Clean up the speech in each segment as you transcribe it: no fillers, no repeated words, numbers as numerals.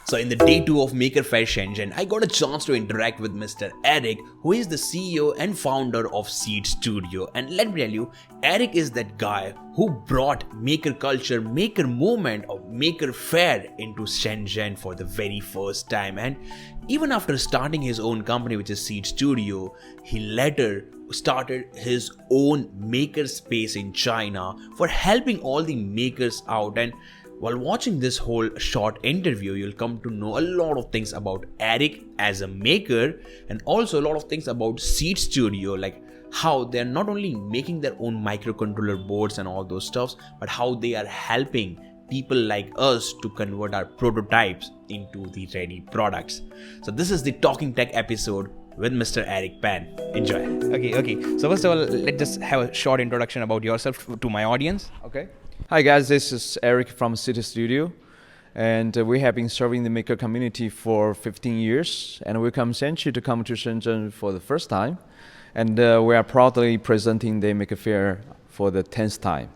So in the day 2 of Maker Faire Shenzhen, I got a chance to interact with Mr. Eric, who is the CEO and founder of SeeedStudio. And let me tell you, Eric is that guy who brought maker culture, maker movement of Maker Faire into Shenzhen for the very first time. And even after starting his own company, which is SeeedStudio, he later started his own MakerSpace in China for helping all the makers out. And while watching this whole short interview, you'll come to know a lot of things about Eric as a maker and also a lot of things about SeeedStudio, like how they're not only making their own microcontroller boards and all those stuffs, but how they are helping people like us to convert our prototypes into the ready products. So this is the Talking Tech episode with Mr. Eric Pan. Enjoy. Okay. So first of all, let's just have a short introduction about yourself to my audience. Okay. Hi guys, this is Eric from SeeedStudio, and we have been serving the maker community for 15 years, and we come Shenzhen to come to Shenzhen for the first time, and we are proudly presenting the Maker Faire for the 10th time.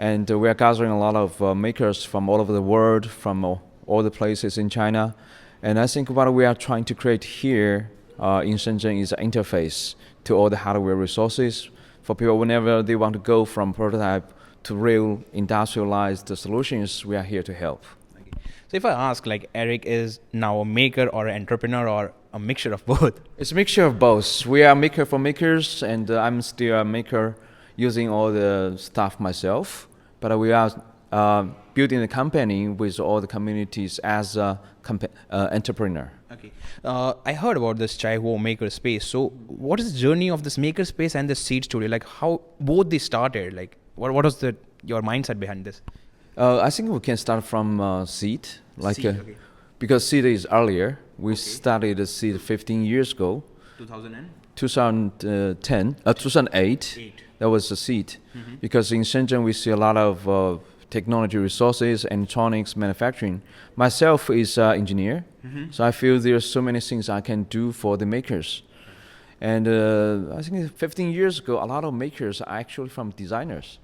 And we are gathering a lot of makers from all over the world, from all the places in China, and I think what we are trying to create here in Shenzhen is an interface to all the hardware resources for people whenever they want to go from prototype to real industrialized solutions. We are here to help. Okay. So if I ask, like, Eric is now a maker or an entrepreneur or a mixture of both? It's a mixture of both. We are maker for makers, and I'm still a maker using all the stuff myself, but we are building a company with all the communities as a entrepreneur. Okay. I heard about this Chaihuo MakerSpace. So what is the journey of this MakerSpace and the SeeedStudio? Like, how both they started? Like, what was your mindset behind this? I think we can start from Seed, Okay. Because Seed is earlier. We started Seed 15 years ago. 2008. That was the Seed. Mm-hmm. Because in Shenzhen we see a lot of technology resources, electronics manufacturing. Myself is an engineer, so I feel there are so many things I can do for the makers. And I think 15 years ago, a lot of makers are actually from designers.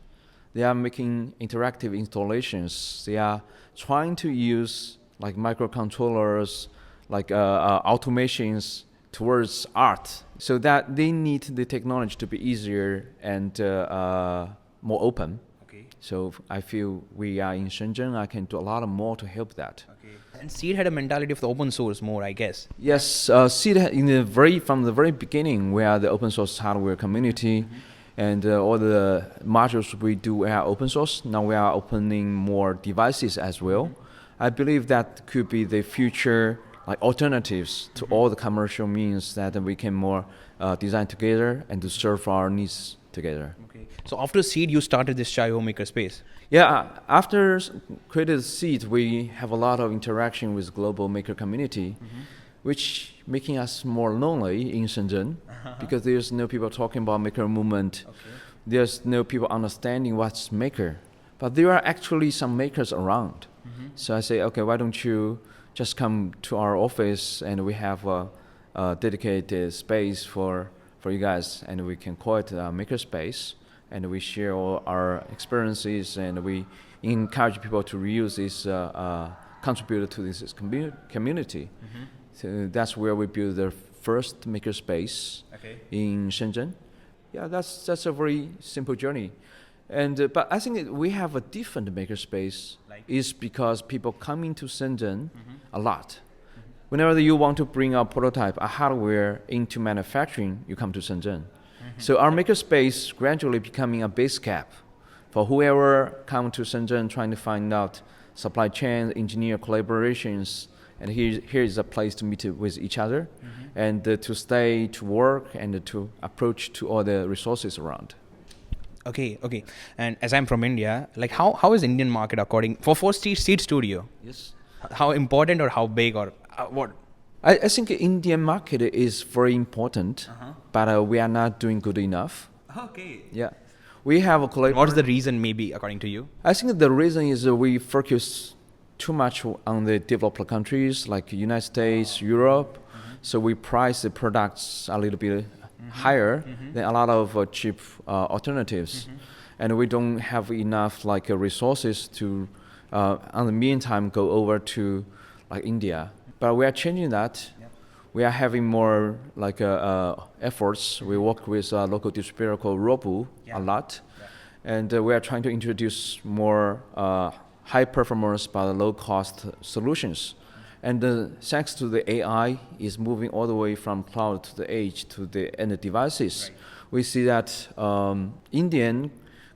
They are making interactive installations. They are trying to use like microcontrollers, like automations towards art, so that they need the technology to be easier and more open. Okay. So I feel we are in Shenzhen, I can do a lot more to help that. Okay. And Seed had a mentality of the open source more, I guess. Yes, Seed from the very beginning, we are the open source hardware community, and all the modules we do are open source. Now we are opening more devices as well. I believe that could be the future, like alternatives to all the commercial means that we can more design together and to serve our needs together. Okay. So after Seed, you started this Chaihuo MakerSpace. Yeah, after created Seed, we have a lot of interaction with global maker community, which making us more lonely in Shenzhen because there's no people talking about maker movement. Okay. There's no people understanding what's maker, but there are actually some makers around. So I say, okay, why don't you just come to our office and we have a dedicated space for you guys, and we can call it MakerSpace, and we share all our experiences, and we encourage people to reuse this, contribute to this community. So that's where we built the first MakerSpace in Shenzhen. Yeah, that's a very simple journey. And but I think we have a different MakerSpace is because people come into Shenzhen a lot. Whenever you want to bring a prototype, a hardware into manufacturing, you come to Shenzhen. So our MakerSpace gradually becoming a base cap for whoever come to Shenzhen trying to find out supply chain, engineer collaborations, and here is a place to meet with each other, and to stay, to work, and to approach to all the resources around. Okay. And as I'm from India, like how is Indian market according for SeeedStudio? Yes. How important or how big or what? I think Indian market is very important, but we are not doing good enough. Okay. Yeah. We have a collaboration. What is the reason maybe according to you? I think the reason is we focus too much on the developed countries like United States, Europe. So we price the products a little bit higher than a lot of cheap alternatives, and we don't have enough resources to, in the meantime, go over to like India. But we are changing that. We are having more like efforts. We work with a local distributor called Robu a lot. And we are trying to introduce more high performance but low cost solutions. And thanks to the AI is moving all the way from cloud to the edge to the end devices. We see that Indian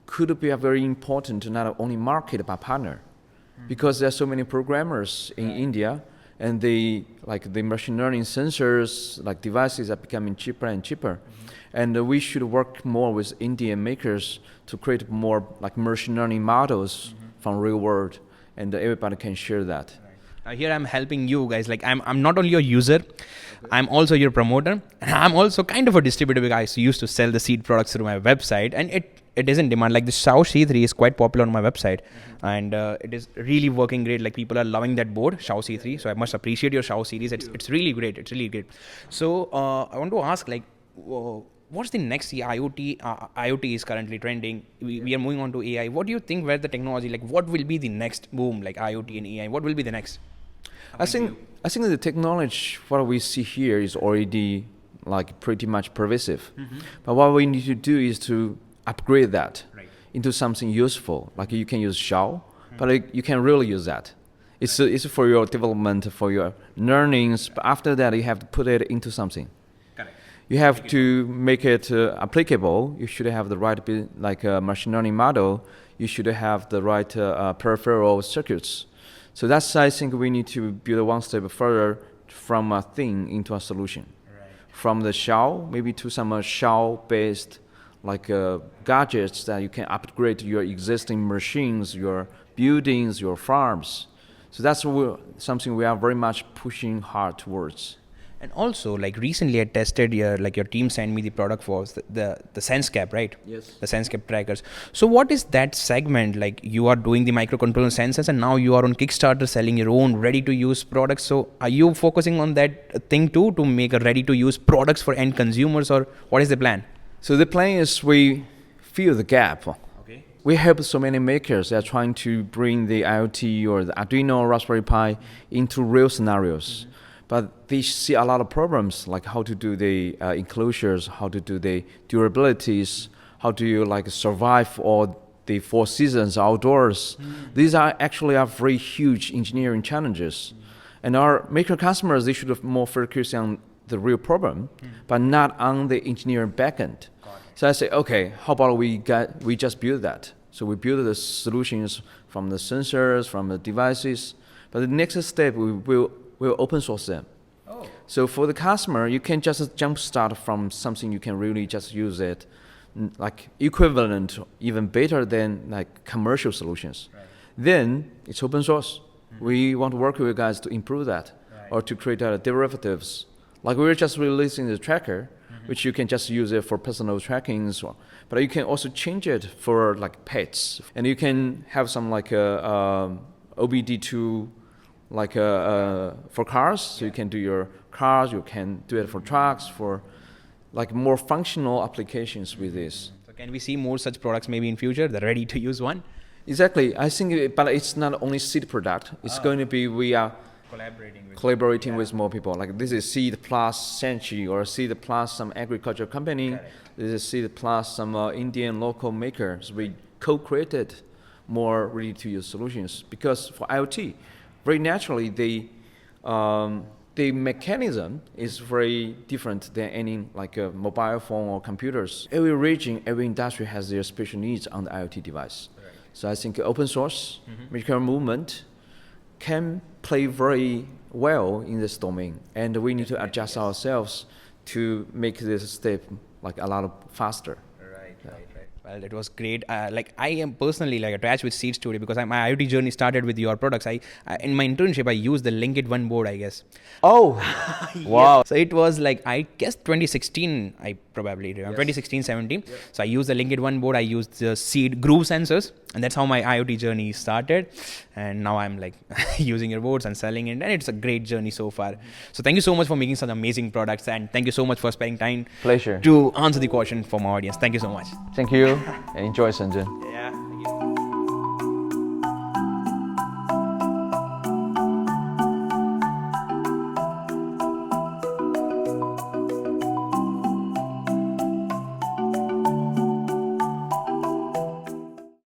could be a very important not only market but partner, because there are so many programmers in India, and the machine learning sensors like devices are becoming cheaper and cheaper. And we should work more with Indian makers to create more like machine learning models from real world, and everybody can share that. Here I'm helping you guys. Like I'm not only your user, I'm also your promoter, and I'm also kind of a distributor because I used to sell the seed products through my website, and it is in demand. Like the Xiao C3 is quite popular on my website, and it is really working great. Like people are loving that board, Xiao C3. So I must appreciate your Xiao series. It's really great. It's really great. So I want to ask, like, what's the next IoT? IoT is currently trending. We are moving on to AI. What do you think? Where the technology? Like, what will be the next boom? Like IoT and AI. What will be the next? I think the technology, what we see here is already like pretty much pervasive. But what we need to do is to upgrade that into something useful. Like you can use Xiao, but like, you can really use that. It's for your development, for your learnings. But after that, you have to put it into something. You have to make it applicable. You should have the right machine learning model. You should have the right peripheral circuits. So that's, I think, we need to build one step further from a thing into a solution. From the Xiao, maybe to some Xiao-based gadgets that you can upgrade your existing machines, your buildings, your farms. So that's something we are very much pushing hard towards. And also, like recently I tested your team sent me the product for the SenseCap, right? Yes. The SenseCap Trackers. So what is that segment? Like you are doing the microcontroller sensors and now you are on Kickstarter selling your own ready-to-use products. So are you focusing on that thing too, to make a ready-to-use products for end consumers, or what is the plan? So the plan is we fill the gap. Okay. We help so many makers that are trying to bring the IoT or the Arduino, Raspberry Pi into real scenarios. But they see a lot of problems, like how to do the enclosures, how to do the durabilities, how do you survive all the 4 seasons outdoors. These are actually very huge engineering challenges. And our maker customers, they should have more focus on the real problem, but not on the engineering backend. So I say, okay, how about we just build that? So we build the solutions from the sensors, from the devices. But the next step, we'll open source them. So for the customer, you can just jumpstart from something you can really just use it, like equivalent, even better than commercial solutions. Then it's open source. We want to work with you guys to improve that, or to create derivatives. Like we're just releasing the tracker, which you can just use it for personal tracking, but you can also change it for pets, and you can have some OBD2 for cars, so you can do your cars, you can do it for trucks, for more functional applications with this. So can we see more such products maybe in future, the ready-to-use one? Exactly, I think, but it's not only seed product. It's going to be, we are collaborating with more people. Like this is Seed plus Senchi, or Seed plus some agriculture company. This is Seed plus some Indian local makers. We co-created more ready-to-use solutions, because for IoT, very naturally, the mechanism is very different than any a mobile phone or computers. Every region, every industry has their special needs on the IoT device. So I think open source, maker movement can play very well in this domain, and we need to adjust ourselves to make this step a lot faster. Right. Well, it was great. I am personally attached with SeeedStudio because my IoT journey started with your products. I in my internship I used the Linkit One board, I guess. Oh, wow! So it was I guess 2016. I probably remember 2016-17. Yep. So I used the Linkit One board. I used the Seed Groove sensors, and that's how my IoT journey started. And now I'm using your boards and selling it, and it's a great journey so far. So thank you so much for making such amazing products, and thank you so much for spending time. Pleasure. To answer the question from our audience. Thank you so much. Thank you. Enjoy Shenzhen.